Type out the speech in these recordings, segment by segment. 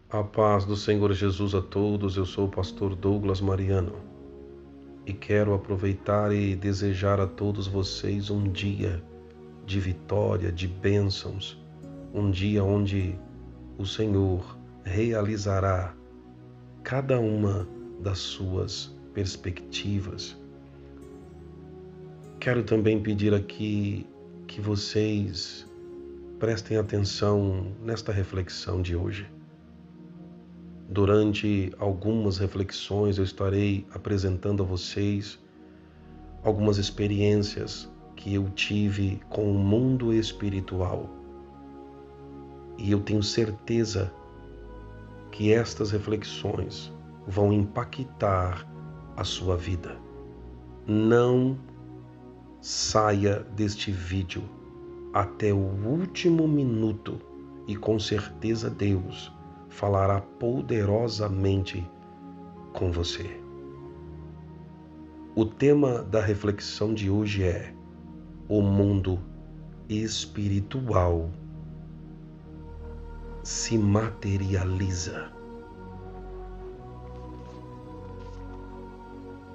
A paz do Senhor Jesus a todos, eu sou o pastor Douglas Mariano e quero aproveitar e desejar a todos vocês um dia de vitória, de bênçãos, um dia onde o Senhor realizará cada uma das suas perspectivas. Quero também pedir aqui que vocês prestem atenção nesta reflexão de hoje. Durante algumas reflexões eu estarei apresentando a vocês algumas experiências que eu tive com o mundo espiritual. E eu tenho certeza que estas reflexões vão impactar a sua vida. Não saia deste vídeo até o último minuto e com certeza Deus falará poderosamente com você. O tema da reflexão de hoje é o mundo espiritual se materializa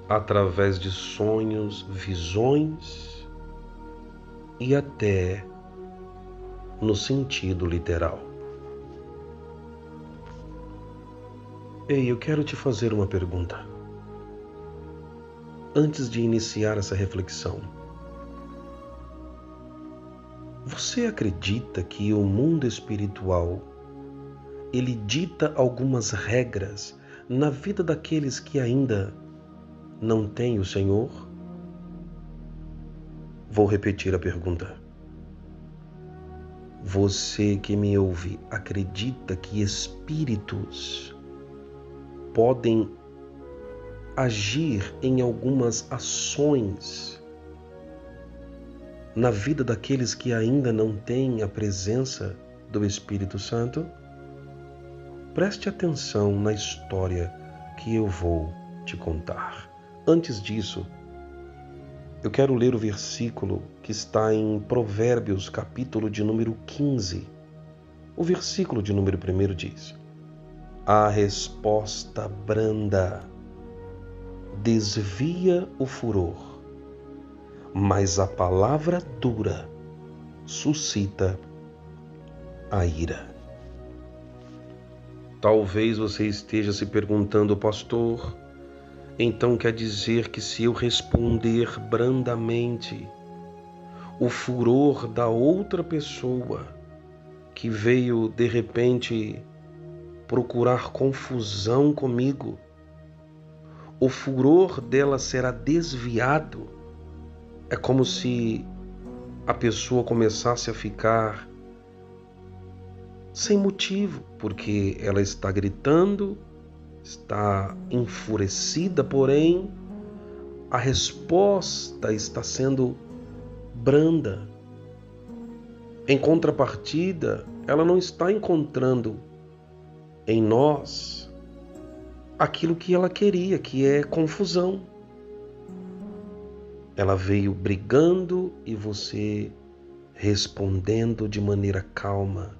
através de sonhos, visões e até no sentido literal. Ei, eu quero te fazer uma pergunta. Antes de iniciar essa reflexão, você acredita que o mundo espiritual ele dita algumas regras na vida daqueles que ainda não têm o Senhor? Vou repetir a pergunta. Você que me ouve, acredita que espíritos podem agir em algumas ações na vida daqueles que ainda não têm a presença do Espírito Santo? Preste atenção na história que eu vou te contar. Antes disso, eu quero ler o versículo que está em Provérbios, capítulo de número 15. O versículo de número 1 diz: a resposta branda desvia o furor, mas a palavra dura suscita a ira. Talvez você esteja se perguntando, pastor, então quer dizer que se eu responder brandamente, o furor da outra pessoa que veio de repente procurar confusão comigo, o furor dela será desviado? É como se a pessoa começasse a ficar sem motivo, porque ela está gritando, está enfurecida, porém a resposta está sendo branda. Em contrapartida, ela não está encontrando em nós aquilo que ela queria, que é confusão. Ela veio brigando e você respondendo de maneira calma,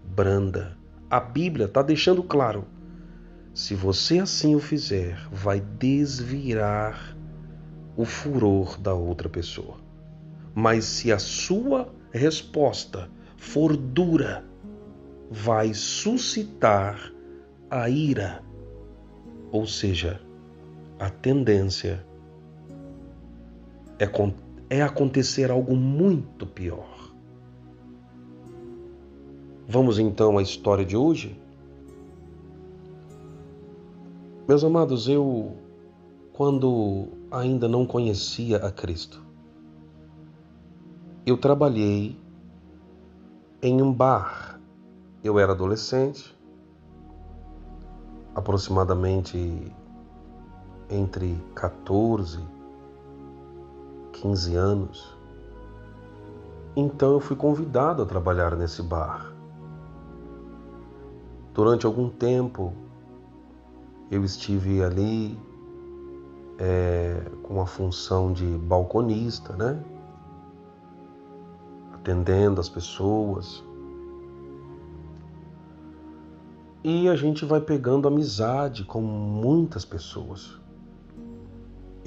branda. A Bíblia está deixando claro: se você assim o fizer, vai desviar o furor da outra pessoa. Mas se a sua resposta for dura, vai suscitar a ira. Ou seja, a tendência é acontecer algo muito pior. Vamos então à história de hoje? Meus amados, quando ainda não conhecia a Cristo, eu trabalhei em um bar. Eu era adolescente, aproximadamente entre 14 e 15 anos. Então eu fui convidado a trabalhar nesse bar. Durante algum tempo, eu estive ali com a função de balconista, né? Atendendo as pessoas. E a gente vai pegando amizade com muitas pessoas.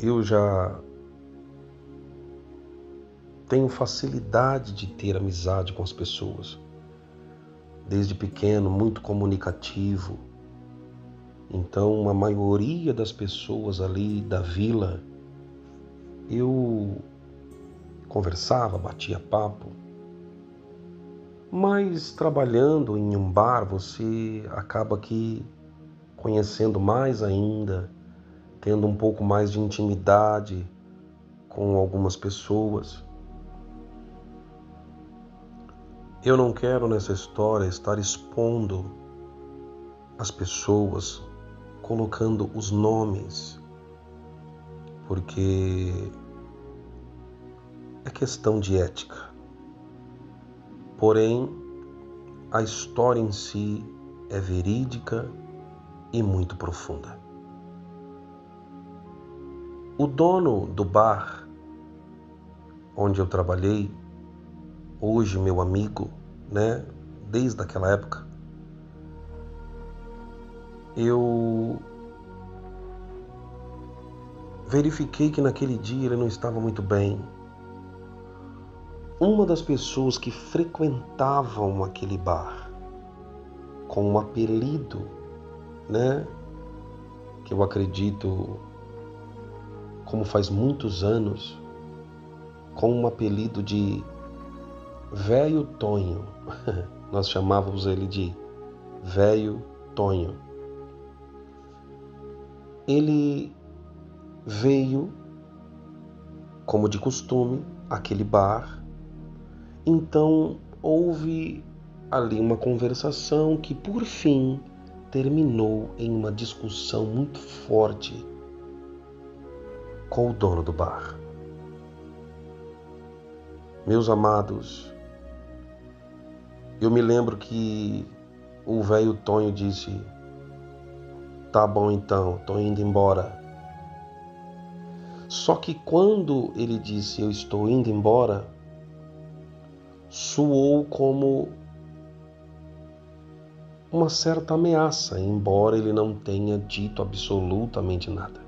Eu já tenho facilidade de ter amizade com as pessoas. Desde pequeno, muito comunicativo. Então, a maioria das pessoas ali da vila, eu conversava, batia papo. Mas trabalhando em um bar, você acaba aqui conhecendo mais ainda, tendo um pouco mais de intimidade com algumas pessoas. Eu não quero nessa história estar expondo as pessoas, colocando os nomes, porque é questão de ética. Porém, a história em si é verídica e muito profunda. O dono do bar onde eu trabalhei, hoje meu amigo, desde aquela época, eu verifiquei que naquele dia ele não estava muito bem. Uma das pessoas que frequentavam aquele bar, com um apelido, que eu acredito, como faz muitos anos, com um apelido de Velho Tonho. Nós chamávamos ele de Velho Tonho. Ele veio, como de costume, àquele bar. Então houve ali uma conversação que, por fim, terminou em uma discussão muito forte com o dono do bar. Meus amados, eu me lembro que o velho Tonho disse: "Tá bom então, tô indo embora." Só que quando ele disse "eu estou indo embora", soou como uma certa ameaça, embora ele não tenha dito absolutamente nada.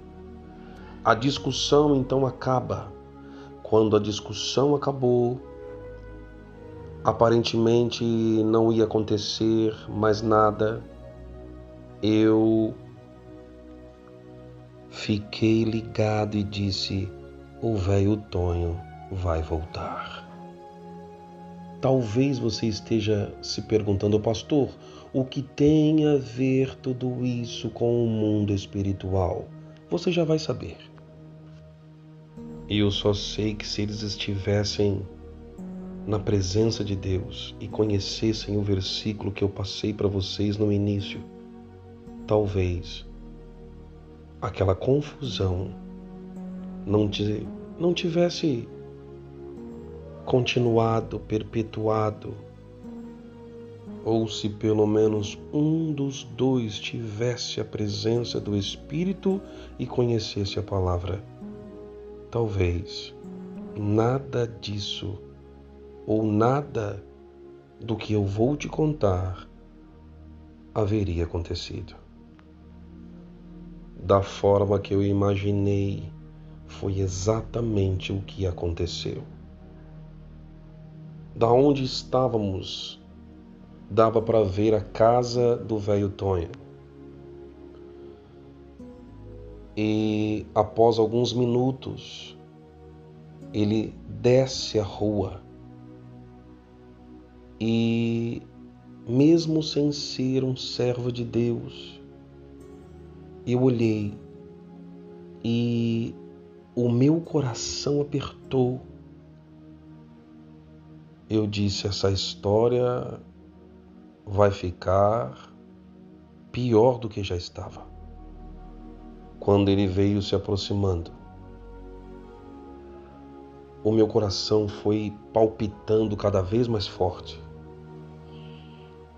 A discussão então acaba. Quando a discussão acabou, aparentemente não ia acontecer mais nada. Eu fiquei ligado e disse: "O velho Tonho vai voltar." Talvez você esteja se perguntando: "Pastor, o que tem a ver tudo isso com o mundo espiritual?" Você já vai saber. Eu só sei que se eles estivessem na presença de Deus e conhecessem o versículo que eu passei para vocês no início, talvez aquela confusão não tivesse continuado, perpetuado, ou se pelo menos um dos dois tivesse a presença do Espírito e conhecesse a palavra, talvez nada disso ou nada do que eu vou te contar haveria acontecido. Da forma que eu imaginei, foi exatamente o que aconteceu. Da onde estávamos, dava para ver a casa do velho Tonho. E após alguns minutos, ele desce a rua e, mesmo sem ser um servo de Deus, eu olhei e o meu coração apertou. Eu disse: essa história vai ficar pior do que já estava. Quando ele veio se aproximando, o meu coração foi palpitando cada vez mais forte.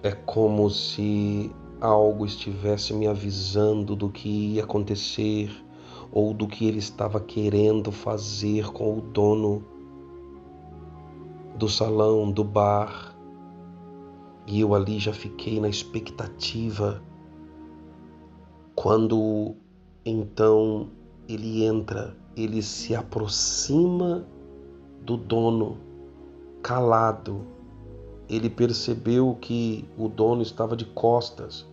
É como se algo estivesse me avisando do que ia acontecer ou do que ele estava querendo fazer com o dono do salão, do bar. E eu ali já fiquei na expectativa Quando então ele entra, ele se aproxima do dono, calado. Ele percebeu que o dono estava de costas.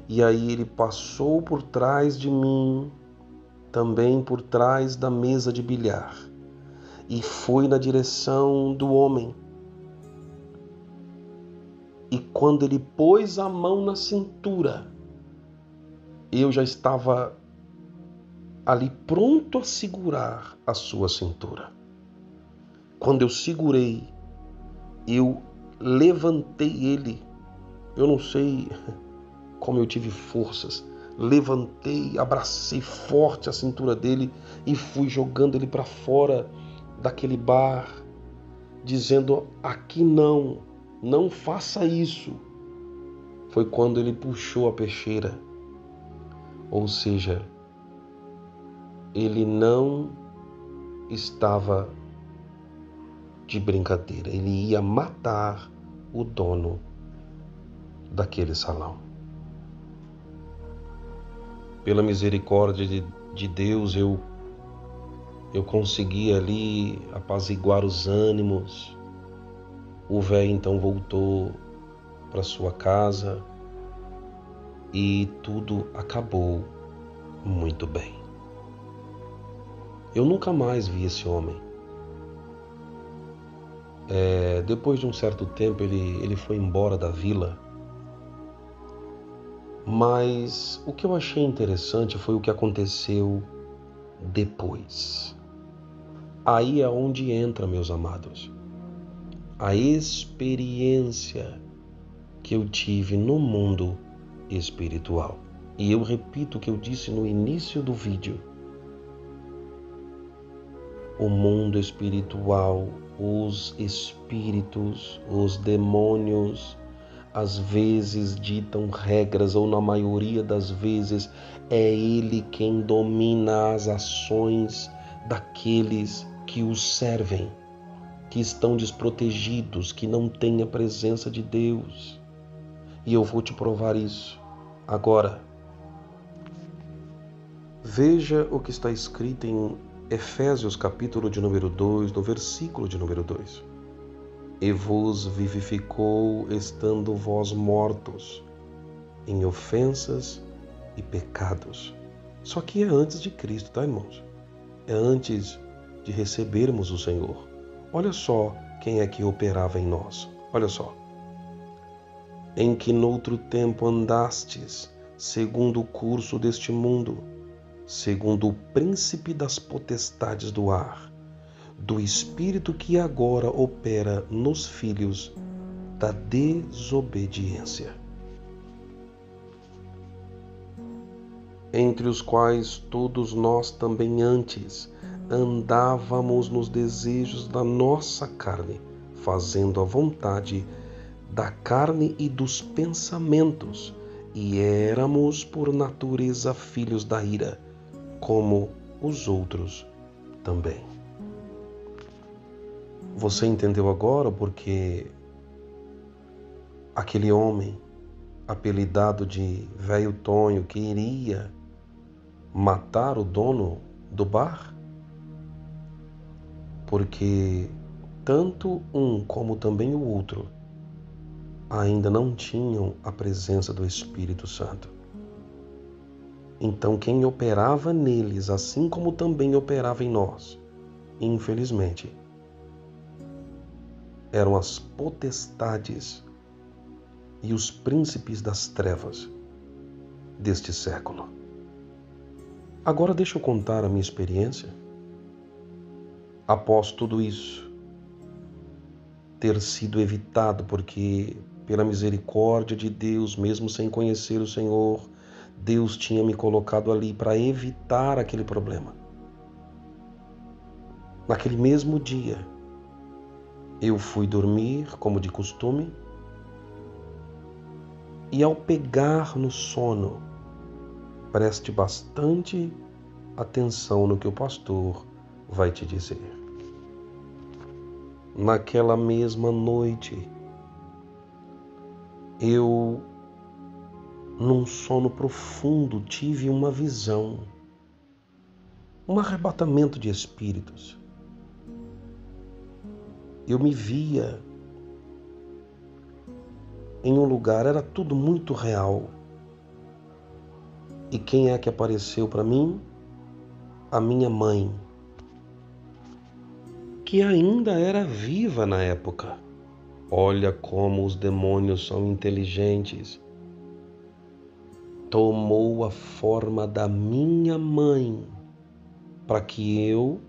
E aí ele passou por trás de mim, também por trás da mesa de bilhar, e foi na direção do homem. E quando ele pôs a mão na cintura, eu já estava ali pronto a segurar a sua cintura. Quando eu segurei, eu levantei ele. Eu não sei como eu tive forças. Levantei, abracei forte a cintura dele e fui jogando ele para fora daquele bar, dizendo: aqui não faça isso. Foi quando ele puxou a peixeira. Ou seja, ele não estava de brincadeira. Ele ia matar o dono daquele salão. Pela misericórdia de Deus, eu consegui ali apaziguar os ânimos. O velho então voltou para sua casa e tudo acabou muito bem. Eu nunca mais vi esse homem. Depois de um certo tempo ele foi embora da vila. Mas o que eu achei interessante foi o que aconteceu depois. Aí é onde entra, meus amados, a experiência que eu tive no mundo espiritual. E eu repito o que eu disse no início do vídeo. O mundo espiritual, os espíritos, os demônios, às vezes ditam regras, ou na maioria das vezes é ele quem domina as ações daqueles que o servem, que estão desprotegidos, que não têm a presença de Deus. E eu vou te provar isso agora. Veja o que está escrito em Efésios capítulo de número 2, no versículo de número 2. E vos vivificou, estando vós mortos em ofensas e pecados. Só que é antes de Cristo, tá, irmãos? É antes de recebermos o Senhor. Olha só quem é que operava em nós. Olha só. Em que noutro tempo andastes, segundo o curso deste mundo, segundo o príncipe das potestades do ar, do espírito que agora opera nos filhos da desobediência, entre os quais todos nós também antes andávamos nos desejos da nossa carne, fazendo a vontade da carne e dos pensamentos, e éramos por natureza filhos da ira, como os outros também. Você entendeu agora porque aquele homem, apelidado de Velho Tonho, que iria matar o dono do bar? Porque tanto um como também o outro ainda não tinham a presença do Espírito Santo. Então quem operava neles, assim como também operava em nós, infelizmente, eram as potestades e os príncipes das trevas deste século. Agora deixa eu contar a minha experiência. Após tudo isso ter sido evitado, porque pela misericórdia de Deus, mesmo sem conhecer o Senhor, Deus tinha me colocado ali para evitar aquele problema. Naquele mesmo dia, eu fui dormir, como de costume, e ao pegar no sono, preste bastante atenção no que o pastor vai te dizer. Naquela mesma noite, eu num sono profundo, tive uma visão, um arrebatamento de espíritos. Eu me via em um lugar, era tudo muito real. E quem é que apareceu para mim? A minha mãe, que ainda era viva na época. Olha como os demônios são inteligentes. Tomou a forma da minha mãe para que eu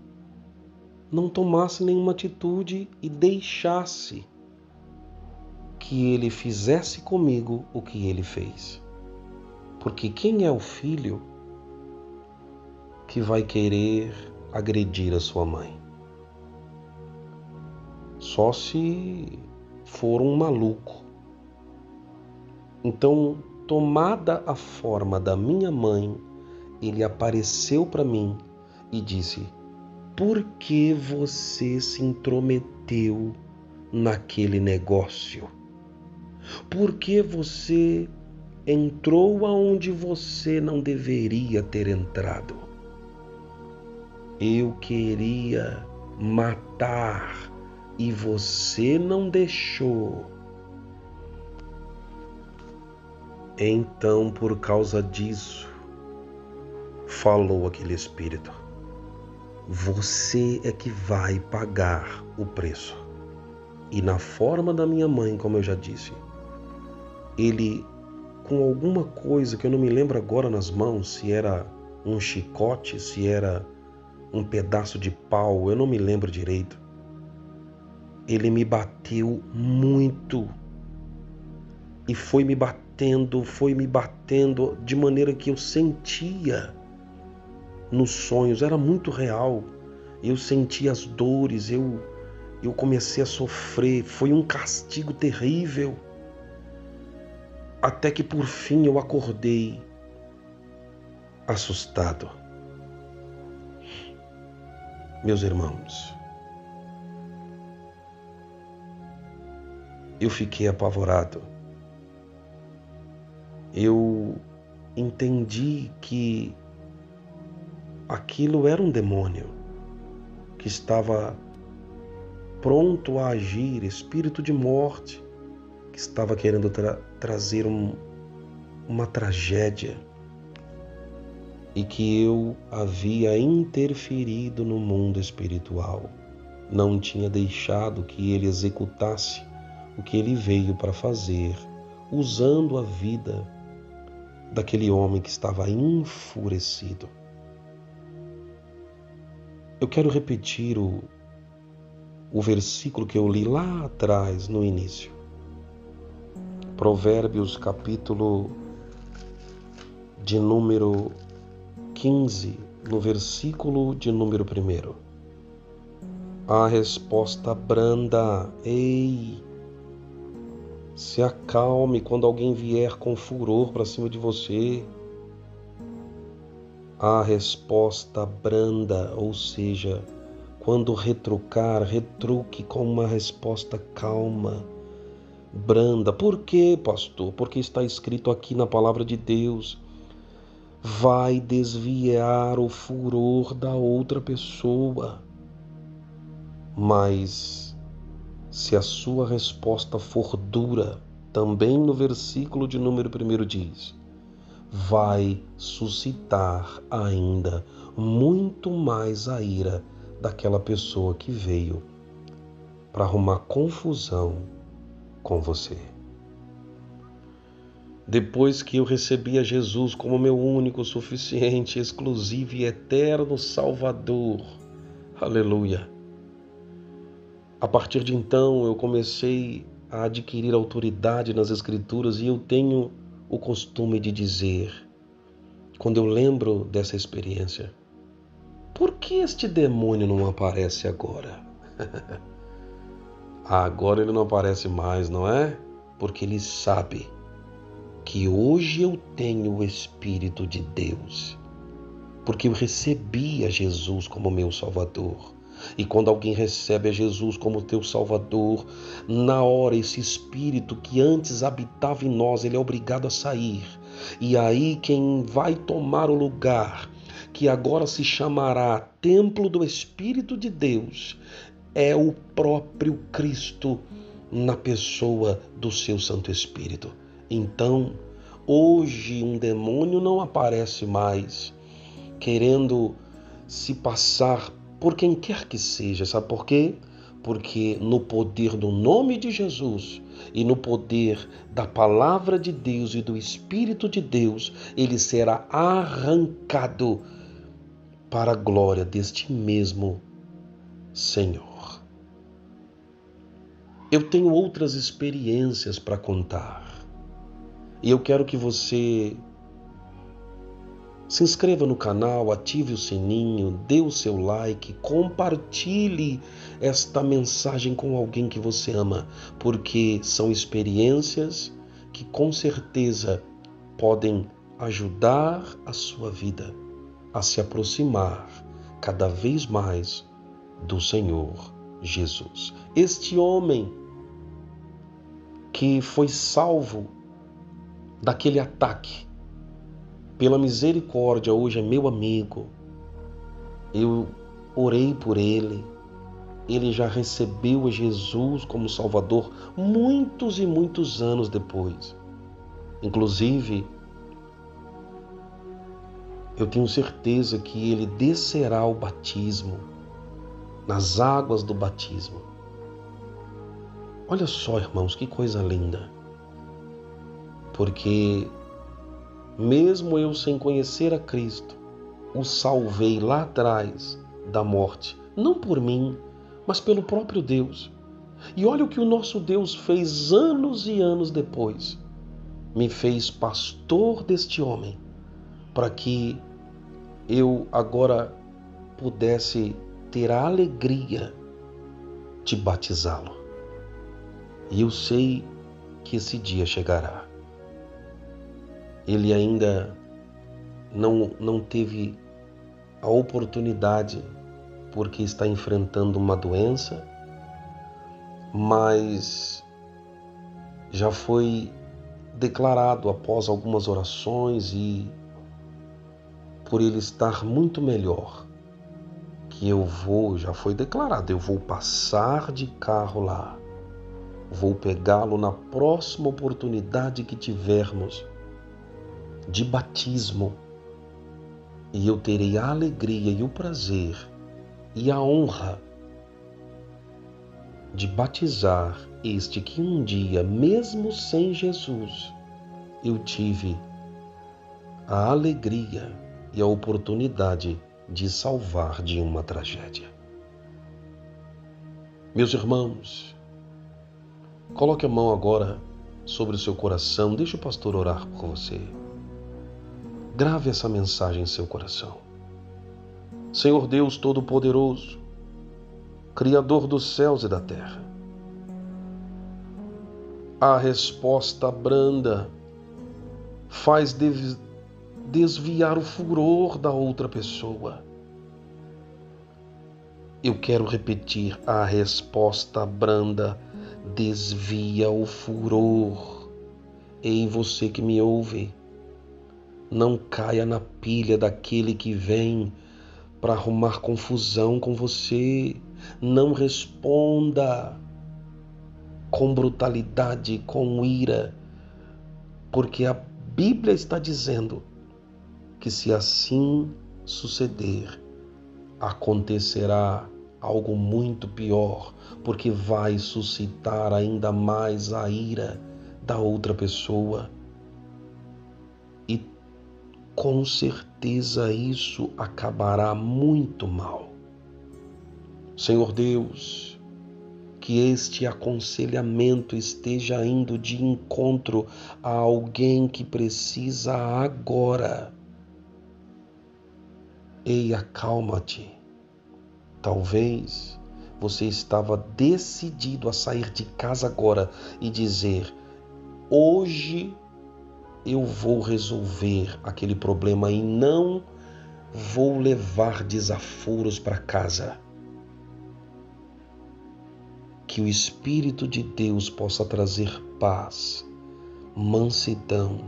não tomasse nenhuma atitude e deixasse que ele fizesse comigo o que ele fez. Porque quem é o filho que vai querer agredir a sua mãe? Só se for um maluco. Então, tomada a forma da minha mãe, ele apareceu para mim e disse: por que você se intrometeu naquele negócio? Por que você entrou aonde você não deveria ter entrado? Eu queria matar e você não deixou. Então, por causa disso, falou aquele espírito: você é que vai pagar o preço. E na forma da minha mãe, como eu já disse, ele, com alguma coisa que eu não me lembro agora nas mãos, se era um chicote, se era um pedaço de pau, eu não me lembro direito. Ele me bateu muito. E foi me batendo de maneira que eu sentia nos sonhos, era muito real. Eu sentia as dores, eu comecei a sofrer, foi um castigo terrível. Até que por fim eu acordei assustado. Meus irmãos, eu fiquei apavorado. Eu entendi que aquilo era um demônio que estava pronto a agir, espírito de morte, que estava querendo trazer uma tragédia, e que eu havia interferido no mundo espiritual. Não tinha deixado que ele executasse o que ele veio para fazer, usando a vida daquele homem que estava enfurecido. Eu quero repetir o versículo que eu li lá atrás, no início. Provérbios, capítulo de número 15, no versículo de número 1. A resposta branda: ei, se acalme quando alguém vier com furor para cima de você. A resposta branda, ou seja, quando retrucar, retruque com uma resposta calma, branda. Por quê, pastor? Porque está escrito aqui na palavra de Deus: vai desviar o furor da outra pessoa. Mas se a sua resposta for dura, também no versículo de número 1 diz: vai suscitar ainda muito mais a ira daquela pessoa que veio para arrumar confusão com você. Depois que eu recebi a Jesus como meu único, suficiente, exclusivo e eterno Salvador, aleluia, a partir de então eu comecei a adquirir autoridade nas Escrituras, e eu tenho o costume de dizer, quando eu lembro dessa experiência: por que este demônio não aparece agora? Agora ele não aparece mais, não é? Porque ele sabe que hoje eu tenho o Espírito de Deus, porque eu recebi a Jesus como meu Salvador. E quando alguém recebe a Jesus como teu Salvador, na hora esse espírito que antes habitava em nós, ele é obrigado a sair. E aí quem vai tomar o lugar, que agora se chamará Templo do Espírito de Deus, é o próprio Cristo na pessoa do seu Santo Espírito. Então, hoje um demônio não aparece mais querendo se passar por quem quer que seja. Sabe por quê? Porque no poder do nome de Jesus e no poder da palavra de Deus e do Espírito de Deus, ele será arrancado para a glória deste mesmo Senhor. Eu tenho outras experiências para contar e eu quero que você se inscreva no canal, ative o sininho, dê o seu like, compartilhe esta mensagem com alguém que você ama, porque são experiências que com certeza podem ajudar a sua vida a se aproximar cada vez mais do Senhor Jesus. Este homem que foi salvo daquele ataque, pela misericórdia, hoje é meu amigo. Eu orei por ele. Ele já recebeu a Jesus como Salvador muitos e muitos anos depois. Inclusive, eu tenho certeza que ele descerá ao batismo, nas águas do batismo. Olha só, irmãos, que coisa linda. Porque mesmo eu sem conhecer a Cristo, o salvei lá atrás da morte, não por mim, mas pelo próprio Deus. E olha o que o nosso Deus fez anos e anos depois. Me fez pastor deste homem, para que eu agora pudesse ter a alegria de batizá-lo. E eu sei que esse dia chegará. Ele ainda não teve a oportunidade porque está enfrentando uma doença, mas já foi declarado após algumas orações e por ele estar muito melhor, que já foi declarado, eu vou passar de carro lá, vou pegá-lo na próxima oportunidade que tivermos de batismo, e eu terei a alegria e o prazer e a honra de batizar este que um dia, mesmo sem Jesus, eu tive a alegria e a oportunidade de salvar de uma tragédia. Meus irmãos, coloque a mão agora sobre o seu coração, deixe o pastor orar por você. Grave essa mensagem em seu coração. Senhor Deus Todo-Poderoso, Criador dos céus e da terra, a resposta branda faz desviar o furor da outra pessoa. Eu quero repetir, a resposta branda desvia o furor. Ei, você que me ouve, não caia na pilha daquele que vem para arrumar confusão com você. Não responda com brutalidade, com ira, porque a Bíblia está dizendo que se assim suceder, acontecerá algo muito pior, porque vai suscitar ainda mais a ira da outra pessoa. E com certeza isso acabará muito mal. Senhor Deus, que este aconselhamento esteja indo de encontro a alguém que precisa agora. Ei, acalma-te. Talvez você estava decidido a sair de casa agora e dizer: hoje eu vou resolver aquele problema e não vou levar desaforos para casa. que o Espírito de Deus possa trazer paz, mansidão,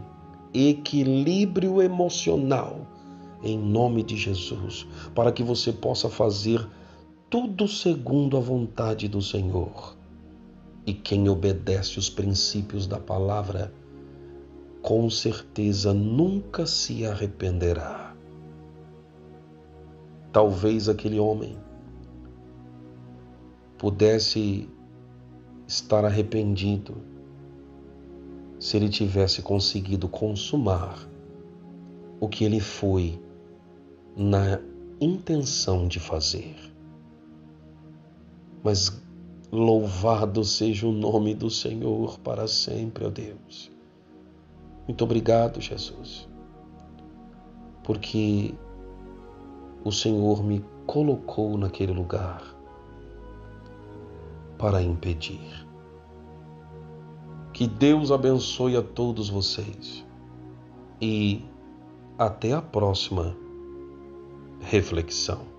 equilíbrio emocional, em nome de Jesus, para que você possa fazer tudo segundo a vontade do Senhor. E quem obedece os princípios da palavra, com certeza nunca se arrependerá. Talvez aquele homem pudesse estar arrependido se ele tivesse conseguido consumar o que ele foi na intenção de fazer. Mas louvado seja o nome do Senhor para sempre, ó Deus. Muito obrigado, Jesus, porque o Senhor me colocou naquele lugar para impedir. Que Deus abençoe a todos vocês e até a próxima reflexão.